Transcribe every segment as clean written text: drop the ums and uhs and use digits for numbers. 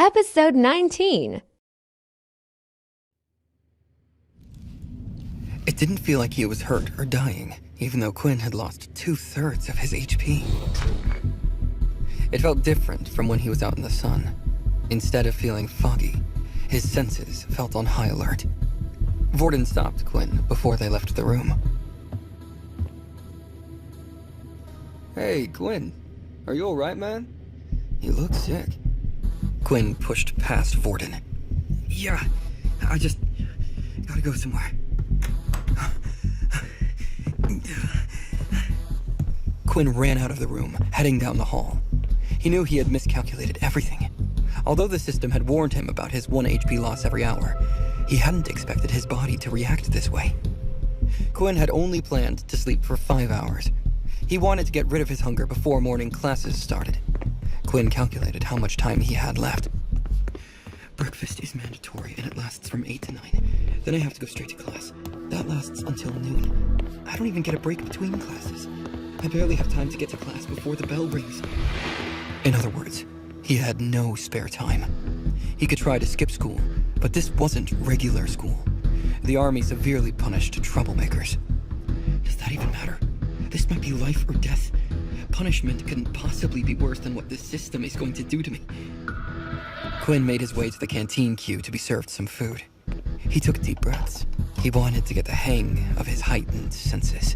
Episode 19. It didn't feel like he was hurt or dying, even though Quinn had lost 2/3 of his HP. It felt different from when he was out in the sun. Instead of feeling foggy, his senses felt on high alert. Vorden stopped Quinn before they left the room. "Hey, Quinn. Are you alright, man? You look sick." Quinn pushed past Vorden. "Yeah, I just gotta go somewhere." Quinn ran out of the room, heading down the hall. He knew he had miscalculated everything. Although the system had warned him about his 1 HP loss every hour, he hadn't expected his body to react this way. Quinn had only planned to sleep for 5 hours. He wanted to get rid of his hunger before morning classes started. Quinn calculated how much time he had left. Breakfast is mandatory and it lasts from 8 to 9. Then I have to go straight to class. That lasts until noon. I don't even get a break between classes. I barely have time to get to class before the bell rings. In other words, he had no spare time. He could try to skip school, but this wasn't regular school. The army severely punished troublemakers. Does that even matter? This might be life or death. Punishment couldn't possibly be worse than what this system is going to do to me. Quinn made his way to the canteen queue to be served some food. He took deep breaths. He wanted to get the hang of his heightened senses.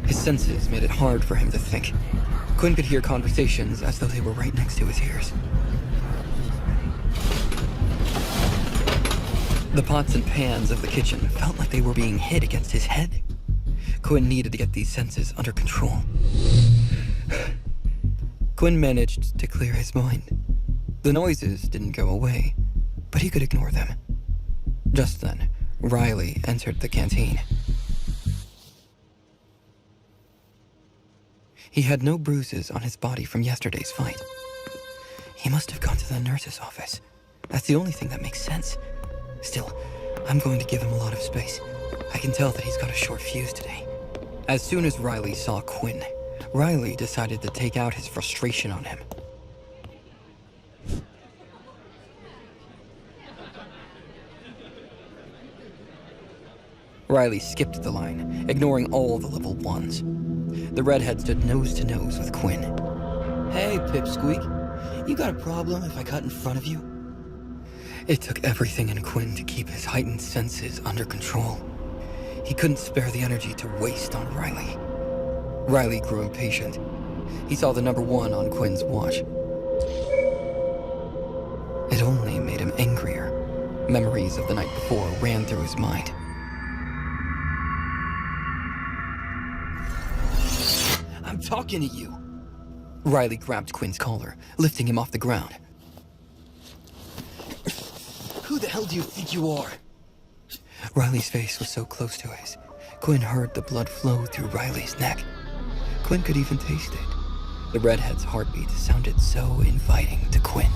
His senses made it hard for him to think. Quinn could hear conversations as though they were right next to his ears. The pots and pans of the kitchen felt like they were being hit against his head. Quinn needed to get these senses under control. Quinn managed to clear his mind. The noises didn't go away, but he could ignore them. Just then, Riley entered the canteen. He had no bruises on his body from yesterday's fight. He must have gone to the nurse's office. That's the only thing that makes sense. Still, I'm going to give him a lot of space. I can tell that he's got a short fuse today. As soon as Riley saw Quinn, Riley decided to take out his frustration on him. Riley skipped the line, ignoring all the level 1s. The redhead stood nose to nose with Quinn. "Hey, Pipsqueak. You got a problem if I cut in front of you?" It took everything in Quinn to keep his heightened senses under control. He couldn't spare the energy to waste on Riley. Riley grew impatient. He saw the number 1 on Quinn's watch. It only made him angrier. Memories of the night before ran through his mind. "I'm talking to you." Riley grabbed Quinn's collar, lifting him off the ground. "Who the hell do you think you are?" Riley's face was so close to his. Quinn heard the blood flow through Riley's neck. Quinn could even taste it. The redhead's heartbeat sounded so inviting to Quinn.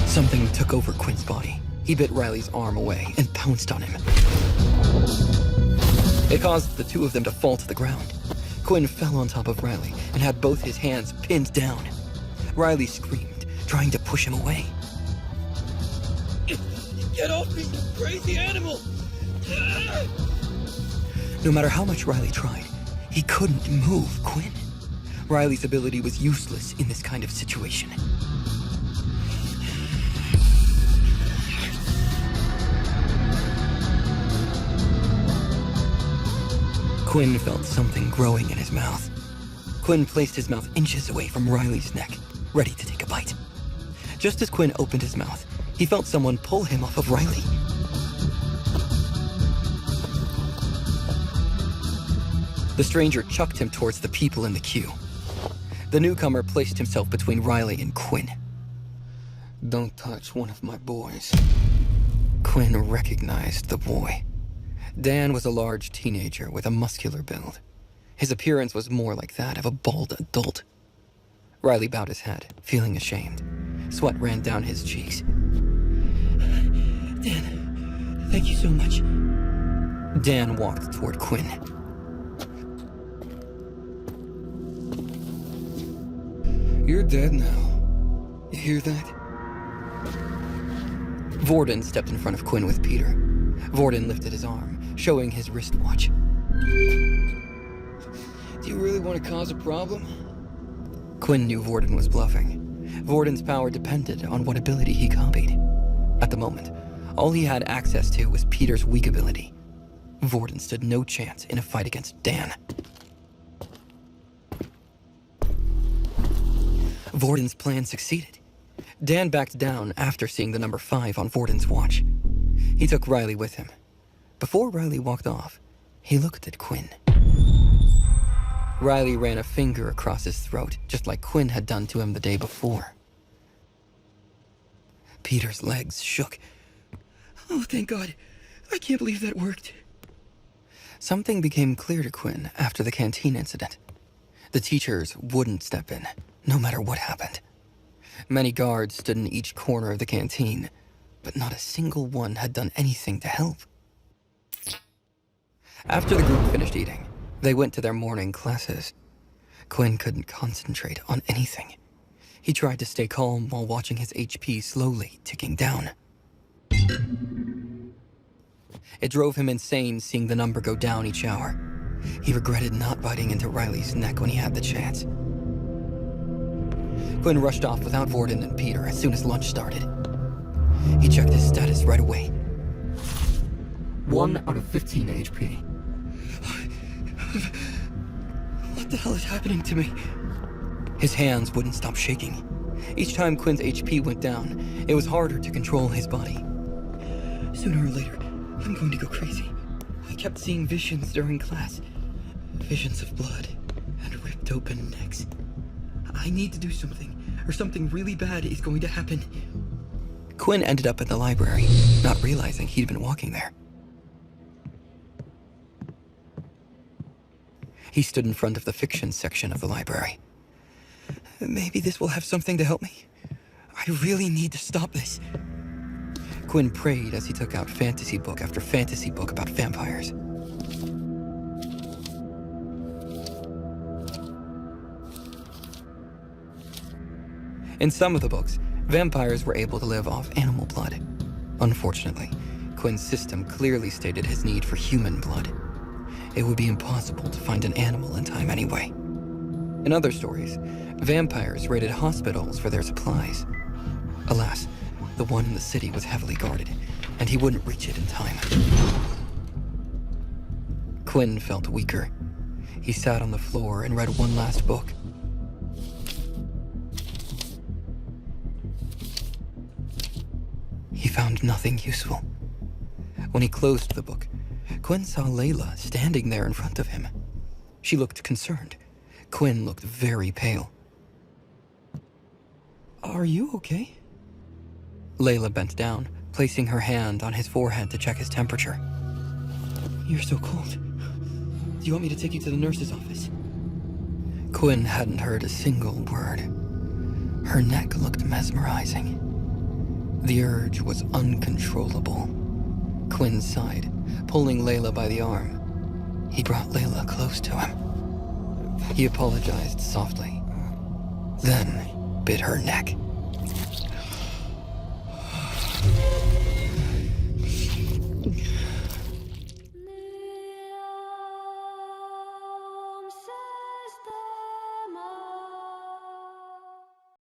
Something took over Quinn's body. He bit Riley's arm away and pounced on him. It caused the two of them to fall to the ground. Quinn fell on top of Riley and had both his hands pinned down. Riley screamed, trying to push him away. "Get off me, you crazy animal!" No matter how much Riley tried, he couldn't move Quinn. Riley's ability was useless in this kind of situation. Quinn felt something growing in his mouth. Quinn placed his mouth inches away from Riley's neck, ready to take a bite. Just as Quinn opened his mouth, he felt someone pull him off of Riley. The stranger chucked him towards the people in the queue. The newcomer placed himself between Riley and Quinn. "Don't touch one of my boys." Quinn recognized the boy. Dan was a large teenager with a muscular build. His appearance was more like that of a bald adult. Riley bowed his head, feeling ashamed. Sweat ran down his cheeks. Dan, Thank you so much. Dan walked toward Quinn. You're dead now. You hear that? Vorden stepped in front of Quinn with Peter. Vorden lifted his arm, showing his wristwatch. Do you really want to cause a problem? Quinn knew Vorden was bluffing. Vorden's power depended on what ability he copied. At the moment, all he had access to was Peter's weak ability. Vorden stood no chance in a fight against Dan. Vorden's plan succeeded. Dan backed down after seeing the number 5 on Vorden's watch. He took Riley with him. Before Riley walked off, he looked at Quinn. Riley ran a finger across his throat, just like Quinn had done to him the day before. Peter's legs shook. Oh, thank God. I can't believe that worked. Something became clear to Quinn after the canteen incident. The teachers wouldn't step in, no matter what happened. Many guards stood in each corner of the canteen, but not a single one had done anything to help. After the group finished eating, they went to their morning classes. Quinn couldn't concentrate on anything. He tried to stay calm while watching his HP slowly ticking down. It drove him insane seeing the number go down each hour. He regretted not biting into Riley's neck when he had the chance. Quinn rushed off without Vorden and Peter as soon as lunch started. He checked his status right away. 1 out of 15 HP. What the hell is happening to me? His hands wouldn't stop shaking. Each time Quinn's HP went down, it was harder to control his body. Sooner or later, I'm going to go crazy. I kept seeing visions during class. Visions of blood and ripped open necks. I need to do something, or something really bad is going to happen. Quinn ended up at the library, not realizing he'd been walking there. He stood in front of the fiction section of the library. Maybe this will have something to help me. I really need to stop this. Quinn prayed as he took out fantasy book after fantasy book about vampires. In some of the books, vampires were able to live off animal blood. Unfortunately, Quinn's system clearly stated his need for human blood. It would be impossible to find an animal in time anyway. In other stories, vampires raided hospitals for their supplies. Alas, the one in the city was heavily guarded, and he wouldn't reach it in time. Quinn felt weaker. He sat on the floor and read one last book. He found nothing useful. When he closed the book, Quinn saw Layla standing there in front of him. She looked concerned. Quinn looked very pale. Are you okay? Layla bent down, placing her hand on his forehead to check his temperature. You're so cold. Do you want me to take you to the nurse's office? Quinn hadn't heard a single word. Her neck looked mesmerizing. The urge was uncontrollable. Quinn sighed, pulling Layla by the arm. He brought Layla close to him. He apologized softly, then bit her neck.